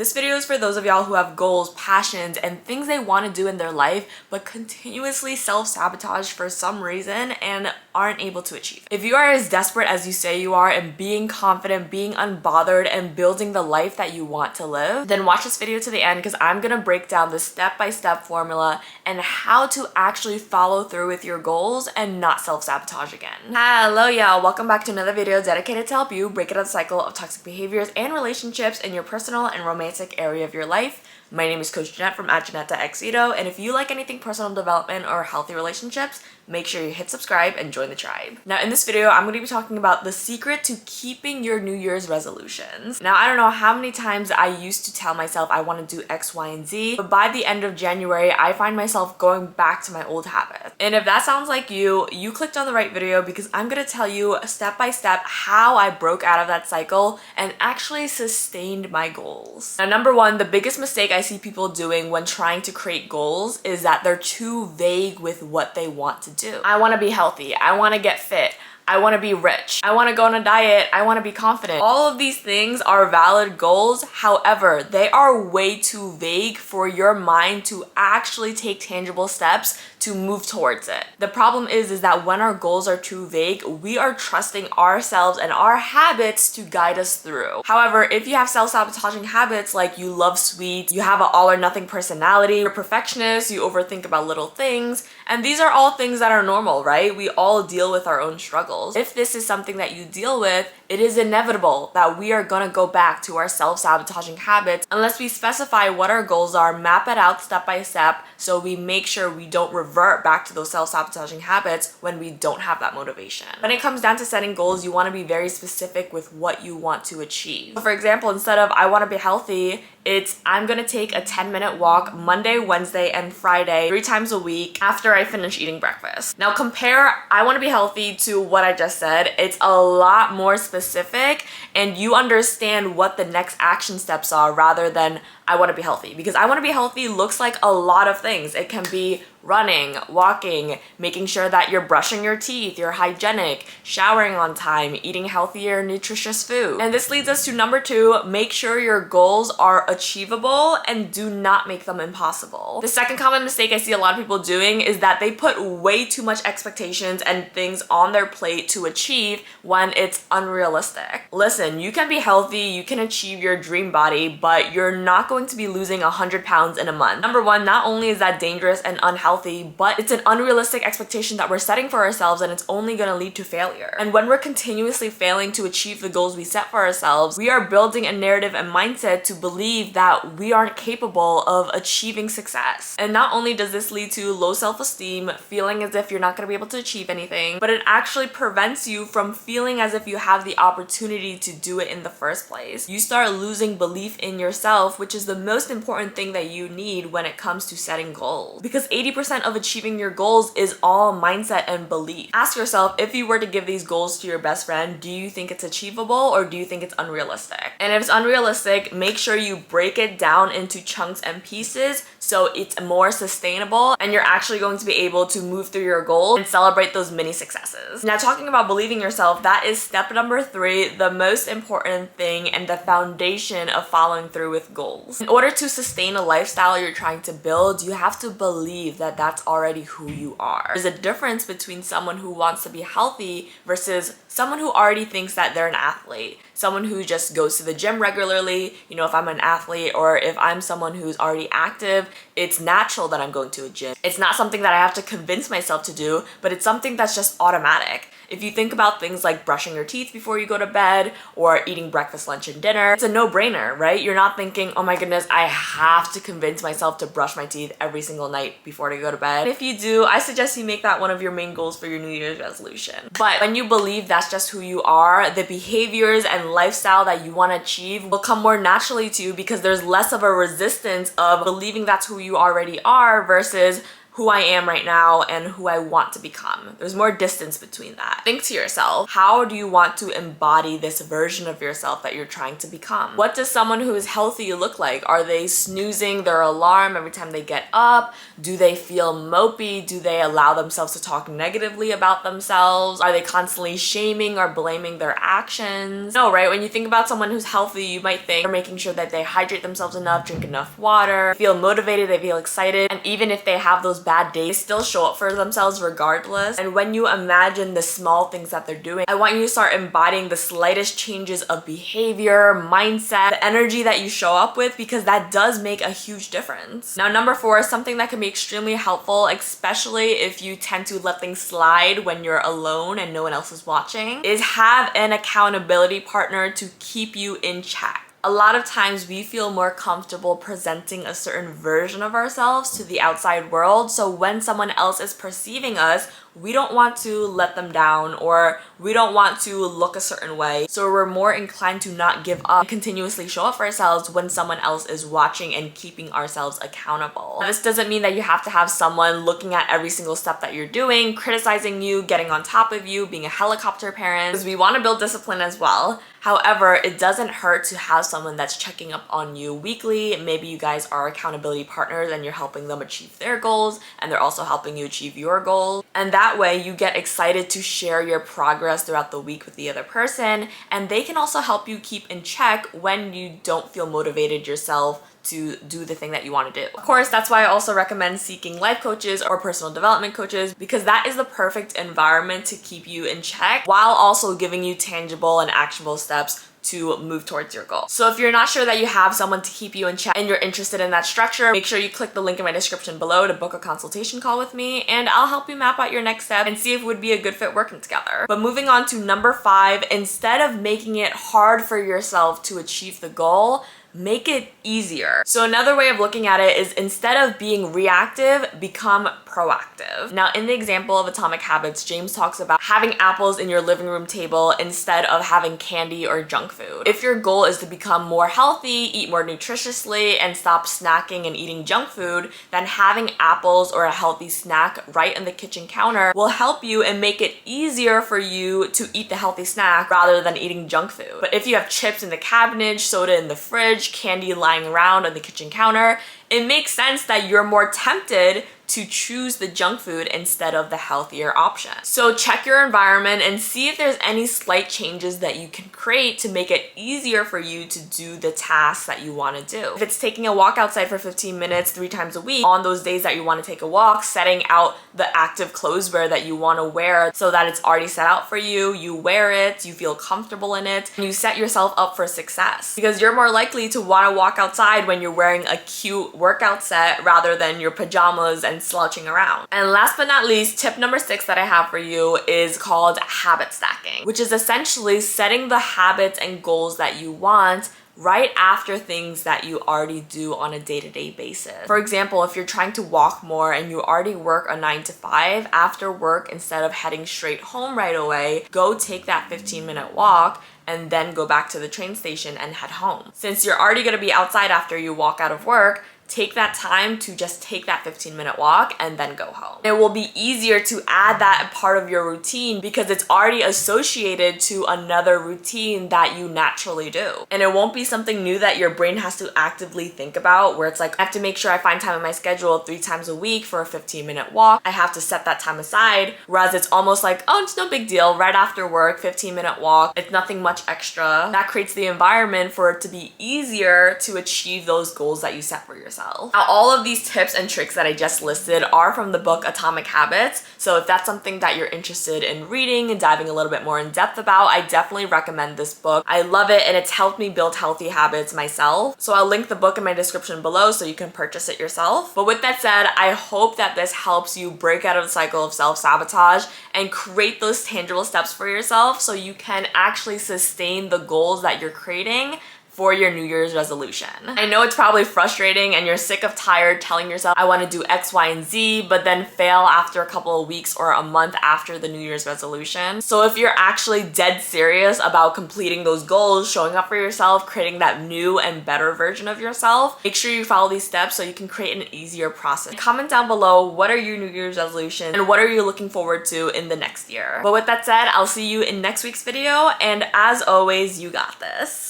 This video is for those of y'all who have goals, passions, and things they want to do in their life, but continuously self-sabotage for some reason and aren't able to achieve it. If you are as desperate as you say you are and being confident, being unbothered, and building the life that you want to live, then watch this video to the end because I'm gonna break down the step-by-step formula and how to actually follow through with your goals and not self-sabotage again. Hello y'all, welcome back to another video dedicated to help you break out of the cycle of toxic behaviors and relationships in your personal and romantic area of your life. My name is Coach Jeanette from @Jeanette.Exito, and if you like anything personal development or healthy relationships, make sure you hit subscribe and join the tribe. Now in this video, I'm going to be talking about the secret to keeping your New Year's resolutions. Now I don't know how many times I used to tell myself I want to do X, Y, and Z, but by the end of January, I find myself going back to my old habits. And if that sounds like you clicked on the right video because I'm going to tell you step by step how I broke out of that cycle and actually sustained my goals. Now number one, the biggest mistake I see people doing when trying to create goals is that they're too vague with what they want to do. I want to be healthy. I want to get fit. I want to be rich. I want to go on a diet. I want to be confident. All of these things are valid goals. However, they are way too vague for your mind to actually take tangible steps to move towards it. The problem is that when our goals are too vague, we are trusting ourselves and our habits to guide us through. However, if you have self-sabotaging habits like you love sweets, you have an all or nothing personality, you're a perfectionist, you overthink about little things, and these are all things that are normal, right? We all deal with our own struggles. If this is something that you deal with, it is inevitable that we are gonna go back to our self-sabotaging habits unless we specify what our goals are, map it out step by step, so we make sure we don't revert back to those self-sabotaging habits when we don't have that motivation. When it comes down to setting goals, you want to be very specific with what you want to achieve. So for example, instead of I want to be healthy, it's I'm gonna take a 10-minute walk Monday, Wednesday, and Friday 3 times a week after I finish eating breakfast. Now compare I want to be healthy to what I just said. It's a lot more specific and you understand what the next action steps are rather than I want to be healthy, because I want to be healthy looks like a lot of things. It can be running, walking, making sure that you're brushing your teeth, you're hygienic, showering on time, eating healthier, nutritious food. And this leads us to number 2, make sure your goals are achievable and do not make them impossible. The second common mistake I see a lot of people doing is that they put way too much expectations and things on their plate to achieve when it's unrealistic. Listen, you can be healthy, you can achieve your dream body, but you're not going to be losing 100 pounds in a month. Number one, not only is that dangerous and unhealthy, but it's an unrealistic expectation that we're setting for ourselves and it's only going to lead to failure. And when we're continuously failing to achieve the goals we set for ourselves, we are building a narrative and mindset to believe that we aren't capable of achieving success. And not only does this lead to low self-esteem, feeling as if you're not going to be able to achieve anything, but it actually prevents you from feeling as if you have the opportunity to do it in the first place. You start losing belief in yourself, which is the most important thing that you need when it comes to setting goals. Because 80% of achieving your goals is all mindset and belief. Ask yourself, if you were to give these goals to your best friend, do you think it's achievable or do you think it's unrealistic? And if it's unrealistic, make sure you break it down into chunks and pieces so it's more sustainable and you're actually going to be able to move through your goal and celebrate those mini successes. Now talking about believing yourself, that is step number 3, the most important thing and the foundation of following through with goals. In order to sustain a lifestyle you're trying to build, you have to believe that that's already who you are. There's a difference between someone who wants to be healthy versus someone who already thinks that they're an athlete. Someone who just goes to the gym regularly. You know, if I'm an athlete or if I'm someone who's already active, it's natural that I'm going to a gym. It's not something that I have to convince myself to do, but it's something that's just automatic. If you think about things like brushing your teeth before you go to bed or eating breakfast, lunch, and dinner, it's a no-brainer, right? You're not thinking, oh my goodness, I have to convince myself to brush my teeth every single night before I go to bed. And if you do, I suggest you make that one of your main goals for your New Year's resolution. But when you believe that's just who you are, the behaviors and lifestyle that you want to achieve will come more naturally to you because there's less of a resistance of believing that's who you already are versus who I am right now and who I want to become. There's more distance between that. Think to yourself, how do you want to embody this version of yourself that you're trying to become? What does someone who is healthy look like? Are they snoozing their alarm every time they get up? Do they feel mopey? Do they allow themselves to talk negatively about themselves? Are they constantly shaming or blaming their actions? No, right? When you think about someone who's healthy, you might think they're making sure that they hydrate themselves enough, drink enough water, feel motivated, they feel excited, and even if they have those bad days, still show up for themselves regardless. And when you imagine the small things that they're doing, I want you to start embodying the slightest changes of behavior, mindset, the energy that you show up with, because that does make a huge difference. Now, number 4 is something that can be extremely helpful, especially if you tend to let things slide when you're alone and no one else is watching, is have an accountability partner to keep you in check. A lot of times we feel more comfortable presenting a certain version of ourselves to the outside world. So when someone else is perceiving us, we don't want to let them down, or we don't want to look a certain way. So we're more inclined to not give up and continuously show up for ourselves when someone else is watching and keeping ourselves accountable. Now, this doesn't mean that you have to have someone looking at every single step that you're doing, criticizing you, getting on top of you, being a helicopter parent, because we want to build discipline as well. However, it doesn't hurt to have someone that's checking up on you weekly. Maybe you guys are accountability partners and you're helping them achieve their goals, and they're also helping you achieve your goals. And that way you get excited to share your progress throughout the week with the other person, and they can also help you keep in check when you don't feel motivated yourself to do the thing that you want to do. Of course, that's why I also recommend seeking life coaches or personal development coaches, because that is the perfect environment to keep you in check while also giving you tangible and actionable steps to move towards your goal. So if you're not sure that you have someone to keep you in check and you're interested in that structure, make sure you click the link in my description below to book a consultation call with me, and I'll help you map out your next step and see if it would be a good fit working together. But moving on to number 5, instead of making it hard for yourself to achieve the goal, make it easier. So another way of looking at it is, instead of being reactive, become proactive. Now, in the example of Atomic Habits, James talks about having apples in your living room table instead of having candy or junk food. If your goal is to become more healthy, eat more nutritiously, and stop snacking and eating junk food, then having apples or a healthy snack right on the kitchen counter will help you and make it easier for you to eat the healthy snack rather than eating junk food. But if you have chips in the cabinet, soda in the fridge, candy lying around on the kitchen counter, it makes sense that you're more tempted to choose the junk food instead of the healthier option. So check your environment and see if there's any slight changes that you can create to make it easier for you to do the tasks that you want to do. If it's taking a walk outside for 15 minutes 3 times a week, on those days that you want to take a walk, setting out the active clothes wear that you want to wear so that it's already set out for you, you wear it, you feel comfortable in it, and you set yourself up for success. Because you're more likely to want to walk outside when you're wearing a cute workout set rather than your pajamas and slouching around. And last but not least, tip number 6 that I have for you is called habit stacking, which is essentially setting the habits and goals that you want right after things that you already do on a day-to-day basis. For example, if you're trying to walk more and you already work a 9 to 5, after work, instead of heading straight home right away, go take that 15-minute walk and then go back to the train station and head home. Since you're already going to be outside after you walk out of work, take that time to just take that 15-minute walk and then go home. It will be easier to add that part of your routine because it's already associated to another routine that you naturally do. And it won't be something new that your brain has to actively think about, where it's like, I have to make sure I find time in my schedule 3 times a week for a 15-minute walk. I have to set that time aside. Whereas it's almost like, oh, it's no big deal. Right after work, 15-minute walk. It's nothing much extra. That creates the environment for it to be easier to achieve those goals that you set for yourself. Now, all of these tips and tricks that I just listed are from the book Atomic Habits. So if that's something that you're interested in reading and diving a little bit more in depth about, I definitely recommend this book. I love it, and it's helped me build healthy habits myself. So I'll link the book in my description below so you can purchase it yourself. But with that said, I hope that this helps you break out of the cycle of self-sabotage and create those tangible steps for yourself so you can actually sustain the goals that you're creating for your New Year's resolution. I know it's probably frustrating and you're sick of tired telling yourself, I want to do X, Y, and Z, but then fail after a couple of weeks or a month after the New Year's resolution. So if you're actually dead serious about completing those goals, showing up for yourself, creating that new and better version of yourself, make sure you follow these steps so you can create an easier process. Comment down below, what are your New Year's resolutions and what are you looking forward to in the next year? But with that said, I'll see you in next week's video, and as always, you got this.